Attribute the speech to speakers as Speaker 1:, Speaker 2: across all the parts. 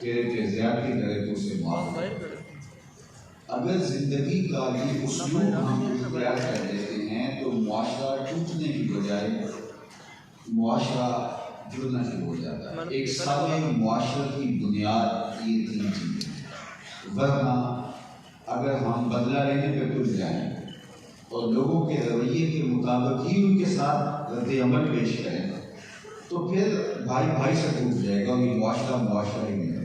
Speaker 1: تیرے پہ زیادتی کرے تو اسے معاف کر۔ اگر زندگی کا یہ اسلوب ہم اختیار کر لیتے ہیں تو معاشرہ ٹوٹنے کی بجائے معاشرہ جڑنا شروع ہو جاتا ہے۔ ایک سالم معاشرت کی بنیاد یہ تین چیزیں، ورنہ اگر ہم بدلہ لینے پہ تل جائیں اور لوگوں کے رویے کے مطابق ہی ان کے ساتھ رد عمل پیش کریں تو پھر بھائی بھائی سے ٹوٹ جائے گا اور یہ معاشرہ ہی نہیں رہے گا۔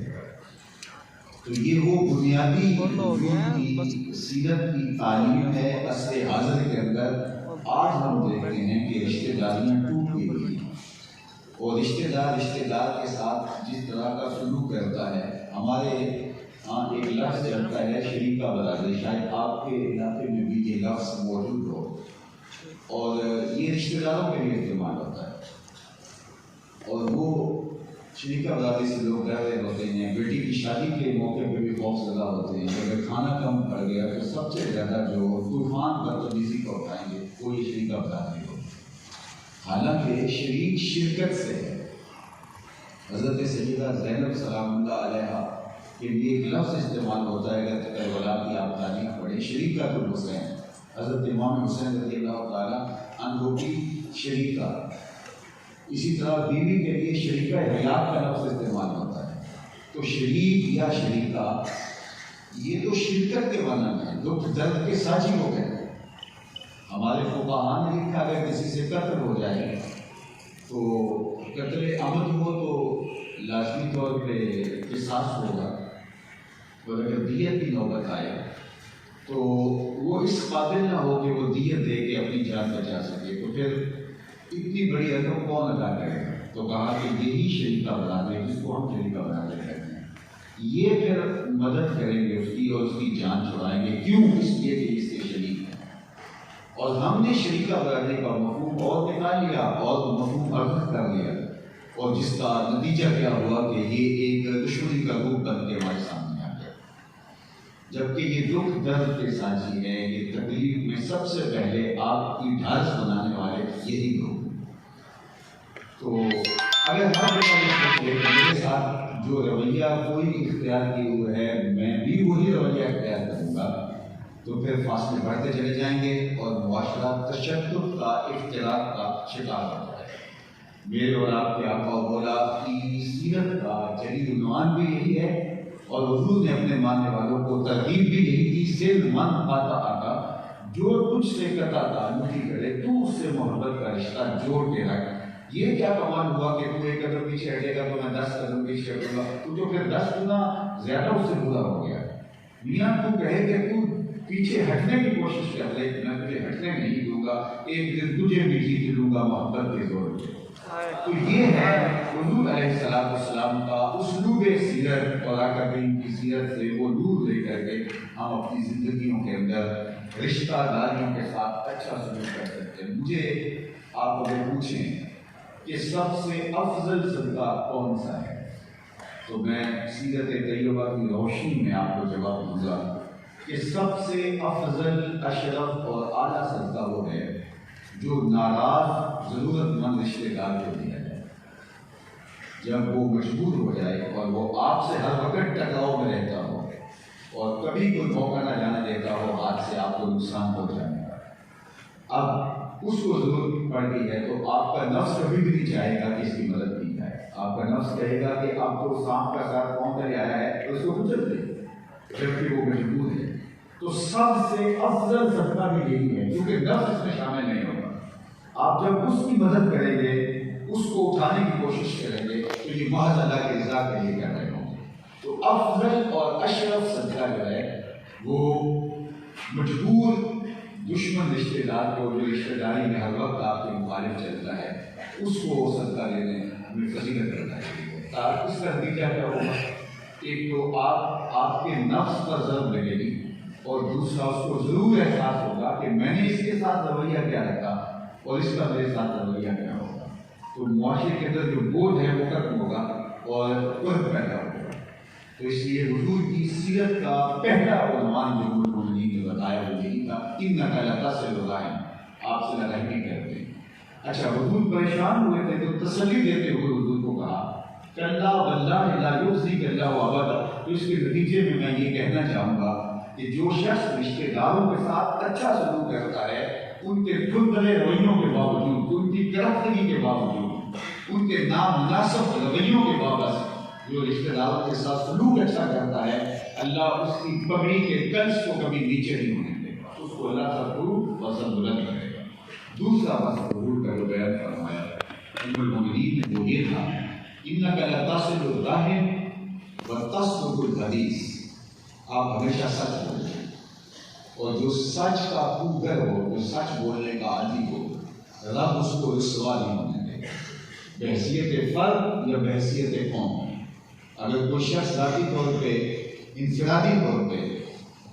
Speaker 1: تو یہ وہ بنیادی کی سیرت کی تعلیم ہے عصر حاضر کے اندر۔ آج ہم دیکھتے ہیں کہ رشتہ داریاں ٹوٹ گئی ہیں اور رشتہ دار کے ساتھ جس طرح کا سلوک کرتا ہے، ہمارے ہاں ایک لفظ چلتا ہے شریکہ برادری، شاید آپ کے علاقے میں بھی یہ لفظ موجود ہو، اور یہ رشتہ داروں کے لیے استعمال ہوتا ہے اور وہ شریکہ برادری سے لوگ ڈر رہے ہوتے ہیں۔ بیٹی کی شادی کے موقع پہ بھی خوف زدہ ہوتے ہیں، اگر کھانا کم پڑ گیا تو سب سے زیادہ جو طوفان بدتمیزی کو اٹھائیں گے وہ یہ شریکہ برادری ہو، حالانکہ شریک شرکت سے ہے۔ حضرت سیدہ زینب سلام اللہ علیہ کے لیے ایک لفظ استعمال ہوتا ہے، اگر کربلا کی آپ تاریخ پڑھیں، شریکہ الحسین، حضرت امام حسین رضی اللہ تعالیٰ عنہ کی شریکہ۔ اسی طرح بیوی کے لیے شریکہ حیات کا لفظ استعمال ہوتا ہے۔ تو شریک یا شریکہ یہ تو شرکت کے معنی میں ہے، دکھ درد کے ساجی ہو گئے۔ ہمارے فقہاء نے لکھا اگر کسی سے قتل ہو جائے تو قتل عمد ہو تو لازمی طور پہ قصاص ہوگا، اور اگر دیت کی نوبت آئے تو وہ اس قابل نہ ہو کہ وہ دیت دے کے اپنی جان بچا سکے تو پھر اتنی بڑی رقم کون ادا کرے گا؟ تو کہا کہ یہی شریکہ برادری جس کو ہم شریکہ برادری کہتے ہیں، یہ پھر مدد کریں گے اس کی اور اس کی جان چھڑائیں گے۔ کیوں؟ اس لیے کہ اس کے شریک ہیں۔ اور ہم نے شریکہ برادری کا مفہوم اور نکال لیا اور مفہوم ارتھ کر لیا، اور جس کا نتیجہ کیا ہوا کہ یہ ایک دشمنی کا روپ بن کے ہمارے سامنے آ گیا، جبکہ یہ دکھ درد کے ساجی ہے۔ یہ تکلیف میں سب سے پہلے آپ کی ڈھارس بنانے والے یہی لوگ۔ تو اگر ہر میرے ساتھ جو رویہ کوئی اختیار کیے ہوئے ہے میں بھی وہی رویہ اختیار کروں گا تو پھر فاصلے بڑھتے چلے جائیں گے اور معاشرہ تشدد کا اختلاف کا شکار ہو جائے گا۔ میرے اور آپ کے آقا و مولا کی سیرت کا جدید عنوان بھی یہی ہے، اور حضور نے اپنے ماننے والوں کو ترغیب بھی یہی دی، سل من پاتا آقا، جو تجھ سے قطع تعلق ہی کرے تو اس سے محبت کا رشتہ جوڑ کے رکھ۔ یہ کیا کمال ہوا کہ تو ایک قدم پیچھے ہٹے گا تو میں 10 قدم پیچھے ہٹوں گا، تو جو پھر 10 گنا زیادہ اس سے برا ہو گیا۔ میاں تو کہے کہ تو پیچھے ہٹنے کی کوشش کر لے، میں تجھے ہٹنے نہیں دوں گا، ایک دن تجھے بھی جیت لوں گا محبت کے زور پہ۔ تو یہ ہے حضور علیہ السلام کا اسلوب سیرت، اور آقا کریم کی سیرت سے وہ نور لے کر کے ہم اپنی زندگیوں کے اندر رشتہ داریوں کے ساتھ اچھا سلوک کر سکتے ہیں۔ مجھے آپ اگر پوچھیں کہ سب سے افضل صدقہ کون سا ہے تو میں سیرت طیبہ کی روشنی میں آپ کو جواب دوں گا کہ سب سے افضل، اشرف اور اعلیٰ صدقہ وہ ہے جو ناراض ضرورت مند رشتے دار کو دیا جائے۔ جب وہ مجبور ہو جائے اور وہ آپ سے ہر وقت ٹکراؤ میں رہتا ہو اور کبھی کوئی موقع نہ جانے دیتا ہو ہاتھ سے آپ کو نقصان پہنچانے کا، اب اس کو ضرورت پڑ گئی ہے تو آپ کا نفس کبھی بھی نہیں چاہے گا کہ اس کی مدد کی جائے۔ آپ کا نفس کہے گا کہ آپ کو سانپ کا ساتھ کون کر آیا ہے تو اس کو کچل دے، جبکہ وہ مجبور ہے۔ تو سب سے افضل صدقہ بھی یہی ہے، کیونکہ نفس اس میں شامل نہیں ہوگا۔ آپ جب اس کی مدد کریں گے، اس کو اٹھانے کی کوشش کریں گے تو یہ محض اللہ کی رضا کے لیے کر رہے ہوں گے۔ تو افضل اور اشرف صدقہ جو ہے وہ مجبور دشمن رشتہ دار کو، جو رشتہ داری میں ہر وقت آپ کے مخالف چلتا ہے، اس کو صدقہ دینے ہمیں فضیلت کرنا چاہیے۔ اس کا نتیجہ کیا ہوگا؟ ایک تو آپ کے نفس پر ضرب لگے گی، اور دوسرا اس کو ضرور احساس ہوگا کہ میں نے اس کے ساتھ رویہ کیا رکھا اور اس کا میرے ساتھ رویہ کیا ہوگا۔ تو معاشرے کے اندر جو بوجھ ہے وہ ختم ہوگا اور قرب پیدا ہوگا۔ تو اس لیے حضور کی سیرت کا پہلا عنوان جو انہوں نے بتایا وہ یہی تھا، انک لتصل الرحم، آپ سے رحمی کرتے ہیں۔ اچھا، حضور پریشان ہوئے تھے تو تسلی دیتے ہوئے حضور کو کہا کلا واللہ لا یخزیک اللہ ابدا۔ تو اس کے نتیجے میں میں یہ کہنا چاہوں گا کہ جو شخص رشتہ داروں کے ساتھ اچھا سلوک کرتا ہے، ان کے دھندلے رویوں کے باوجود، ان کی کرفتگی کے باوجود، ان کے نامناسب رویوں کے باوجود، جو رشتہ داروں کے ساتھ سلوک اچھا کرتا ہے، اللہ اس کی پگڑی کے کنس کو کبھی نیچے نہیں ہونے دے گا، اس کو اللہ تعالیٰ وزن بلند کرے گا۔ دوسرا بات حضور کا جو بیان فرمایا ام المؤمنین وہ یہ تھا، انک لتصل الرحم وتصدق الحدیث، آپ ہمیشہ سچ بولیں، اور جو سچ کا خوگر ہو، جو سچ بولنے کا عادی ہو، رب اس کو رسوا نہیں ہونے دے گا، بحیثیت فرد یا بحیثیت قوم۔ اگر کوئی شخص ذاتی طور پہ، انفرادی طور پہ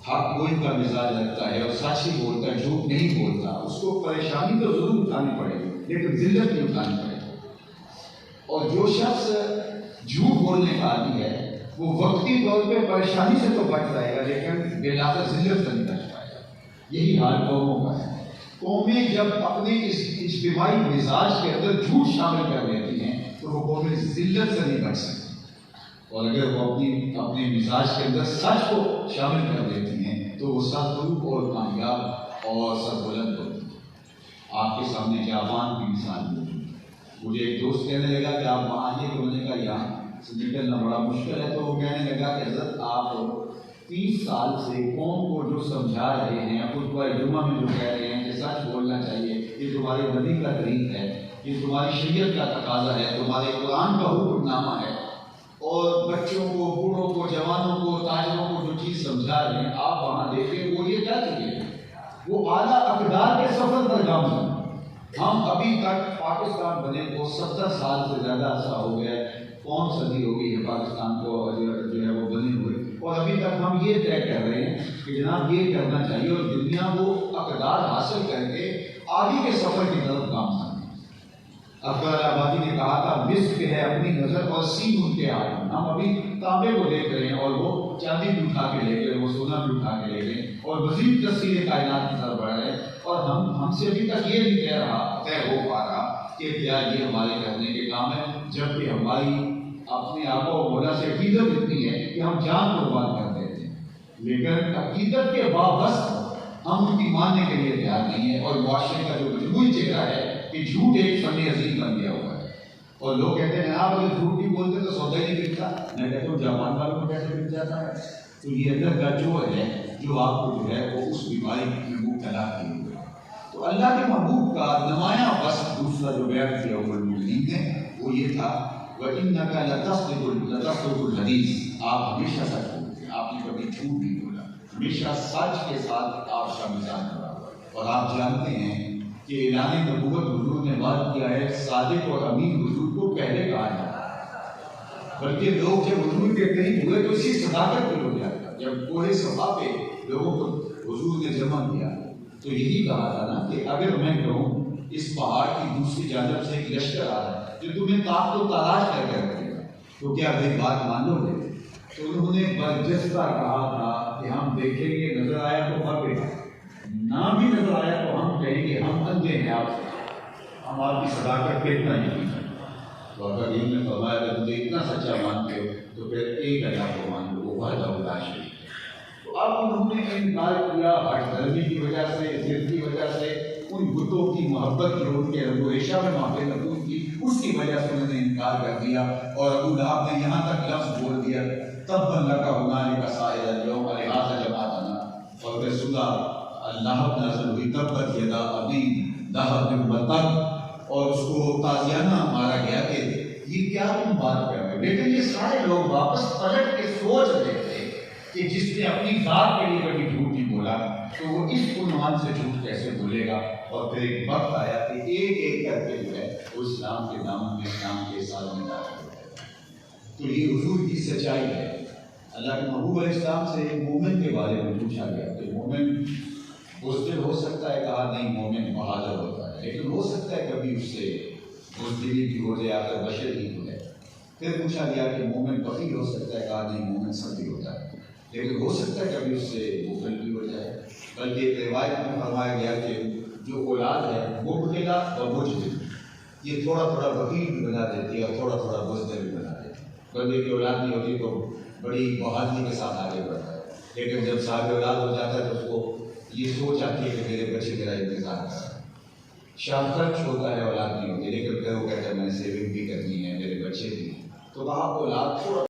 Speaker 1: حق گوئی کا مزاج رکھتا ہے اور سچ ہی بولتا ہے، جھوٹ نہیں بولتا، اس کو پریشانی تو ضرور اٹھانی پڑے گی لیکن ذلت نہیں اٹھانی پڑے گی۔ اور جو شخص جھوٹ بولنے کا عادی ہے وہ وقتی طور پہ پریشانی سے تو بچ جائے گا لیکن بلاخر ذلت سے نہیں بچ پائے گا۔ یہی حال قوموں کا ہے۔ قومیں جب اپنے اس اجتماعی مزاج کے اندر جھوٹ شامل کر لیتی ہیں تو وہ قومیں ذلت سے نہیں بچ سکتی، اور اگر وہ اپنے مزاج کے اندر سچ کو شامل کر دیتی ہیں تو وہ سرفروغ اور کامیاب اور سربلند ہوتی ہیں۔ آپ کے سامنے جاپان کی مثال ہوتی ہے۔ مجھے ایک دوست کہنے لگا کہ آپ وہاں آئیے، تو انہوں نے کہا یہاں سے نکلنا بڑا مشکل ہے، تو وہ کہنے لگا کہ حضرت آپ 30 سال سے قوم کو جو سمجھا رہے ہیں، خطبہ جمعہ میں جو کہہ رہے ہیں کہ سچ بولنا چاہیے، یہ تمہارے نبی کا طریق ہے، یہ تمہاری شریعت کا تقاضا ہے، تمہارے قرآن کا حکم نامہ ہے، اور بچوں کو، بوڑھوں کو، جوانوں کو، تاجروں کو جو چیز سمجھا رہے ہیں، آپ وہاں دیکھیں وہ یہ کیا چکے ہیں، وہ اعلیٰ اقدار کے سفر پر گامزن۔ ہم ابھی تک پاکستان بنے کو 70 سال سے زیادہ عرصہ ہو گیا ہے، کون صدی ہو گئی ہے پاکستان کو جو ہے وہ بنے ہوئے، اور ابھی تک ہم یہ طے کر رہے ہیں کہ جناب یہ کرنا چاہیے، اور دنیا وہ اقدار حاصل کر کے آگے کے سفر کی طرف گامزن۔ اکبر آبادی نے کہا تھا مسک ہے اپنی نظر اور سین ان کے ہاتھ میں۔ ہم ابھی تانبے کو دیکھ رہے ہیں اور وہ چاندی بھی اٹھا کے لے گئے، وہ سونا بھی اٹھا کے لے گئے، اور مزید تصویر کائنات کی طرف بڑھ رہے ہیں، اور ہم سے ابھی تک یہ نہیں طے ہو پا رہا کہ کیا یہ ہمارے کرنے کے کام ہے، جبکہ ہماری اپنے آقا و مولا سے عقیدت اتنی ہے کہ ہم جان قربان کر دیتے ہیں، لیکن عقیدت کے وابستہ ہم ان کی ماننے کے لیے تیار نہیں ہیں، اور معاشرے کا جو مجموعی چہرہ ہے کہ جھوٹ ایک فن عظیم بن گیا ہوا ہے، اور لوگ کہتے ہیں آپ اگر جھوٹ نہیں بولتے تو سودا ہی نہیں بکتا۔ میں کہتا ہوں جاپان والوں کو کیسے بک جاتا ہے؟ تو یہ اندر کا چور ہے جو آپ کو جو ہے وہ اس بیماری میں مبتلا کیے ہوئے ہے۔ تو اللہ کے محبوب کا نمایاں وصف دوسرا جو بیان کیا ام المؤمنین نے وہ یہ تھا، وَإِنَّكَ لَتَصْدِقُ الْحَدِيث، آپ ہمیشہ سچ بولتے ہیں، آپ نے کبھی جھوٹ نہیں بولا، ہمیشہ سچ کے ساتھ آپ کا مزاج رہا، اور آپ جانتے ہیں کہ اعلان نبوت حضور نے بات کیا ہے، صادق اور امین حضور کو پہلے کہا جاتا ہے، بلکہ لوگ جب حضور کے قریب ہوئے تو اسی صداقت پہ ہو جاتا۔ جب کوہ صفا پہ لوگوں کو حضور نے جمع کیا تو یہی کہا تھا نا کہ اگر میں کہوں اس پہاڑ کی دوسری جانب سے ایک لشکر آ رہا ہے جو تمہیں طاقت و تلاش کر کے رکھے گا تو کیا میری بات مانو گے؟ تو انہوں نے برجستہ کہا تھا کہ ہم دیکھیں گے، نظر آیا تو پکڑے، نہ بھی نظر آیا تو ہم کہیں گے ہم اندھے ہیں آپ سے، ہم آپ کی صداقت پہ اتنا یقین ہے۔ تو اگر یہ نے فرمایا کہ مجھے اتنا سچا مانتے ہو تو پھر ایک اللہ کو مان لو، وہ وحدہ لا شریک ہے۔ تو اب انہوں نے انکار کیا ہٹ دھرمی کی وجہ سے، ضد کی وجہ سے، ان بتوں کی محبت کی، ان کے رب و ریشہ میں معافی نبوت کی، اس کی وجہ سے انہوں نے انکار کر دیا، اور ابو لہب نے یہاں تک لفظ بول دیا تبا لک ہنالک سائر اليوم لہذا جمعتنا، اور پھر سورہ لہب نازل ہوئی تبت یدا ابی لہب وتب، اور اس کو تازیانہ مارا گیا کہ یہ کیا تم بات کر رہے ہو۔ لیکن یہ سارے لوگ واپس پلٹ کے سوچ رہے تھے کہ جس نے اپنی ذات کے لیے کبھی جھوٹ نہیں بولا تو وہ اس عنوان سے جھوٹ کیسے بولے گا۔ اور پھر ایک وقت آیا کہ ایک ایک کر کے جو ہے وہ اسلام کے نام میں، اسلام کے ساتھ میں داخل ہو گئے۔ تو یہ حضور کی سچائی ہے۔ اللہ کے محبوب علیہ السلام سے ایک مومن کے بارے میں پوچھا گیا کہ مومن بزدل ہو سکتا ہے؟ کہا نہیں، مومن بہادر ہوتا ہے، لیکن ہو سکتا ہے کبھی اس سے بزدلی بھی ہو جائے، اگر بشر ہی ہو جائے۔ پھر پوچھا گیا کہ مومن بخیل ہو سکتا ہے؟ کہا نہیں، مومن سخی ہوتا ہے، لیکن ہو سکتا ہے کبھی اس سے بخل بھی ہو جائے۔ بلکہ ایک روایت میں فرمایا گیا کہ جو اولاد ہے مبتلا و مجدل، یہ تھوڑا تھوڑا بخیل بھی بنا دیتی ہے اور تھوڑا تھوڑا بزدل بھی بنا دیتی ہے۔ بندے کی اولاد نہیں ہوتی تو بڑی بہادری کے ساتھ آگے بڑھتا ہے، لیکن جب صاحب اولاد ہو جاتا ہے تو اس کو یہ سوچ آتی ہے کہ میرے بچے میرا انتظار کر رہا ہے۔ شام خرچ ہوتا ہے، اولاد نہیں ہوتی، لیکن پھر وہ کہتا ہے میں سیونگ بھی کرنی ہے، میرے بچے بھی ہیں، تو کہا اولاد کو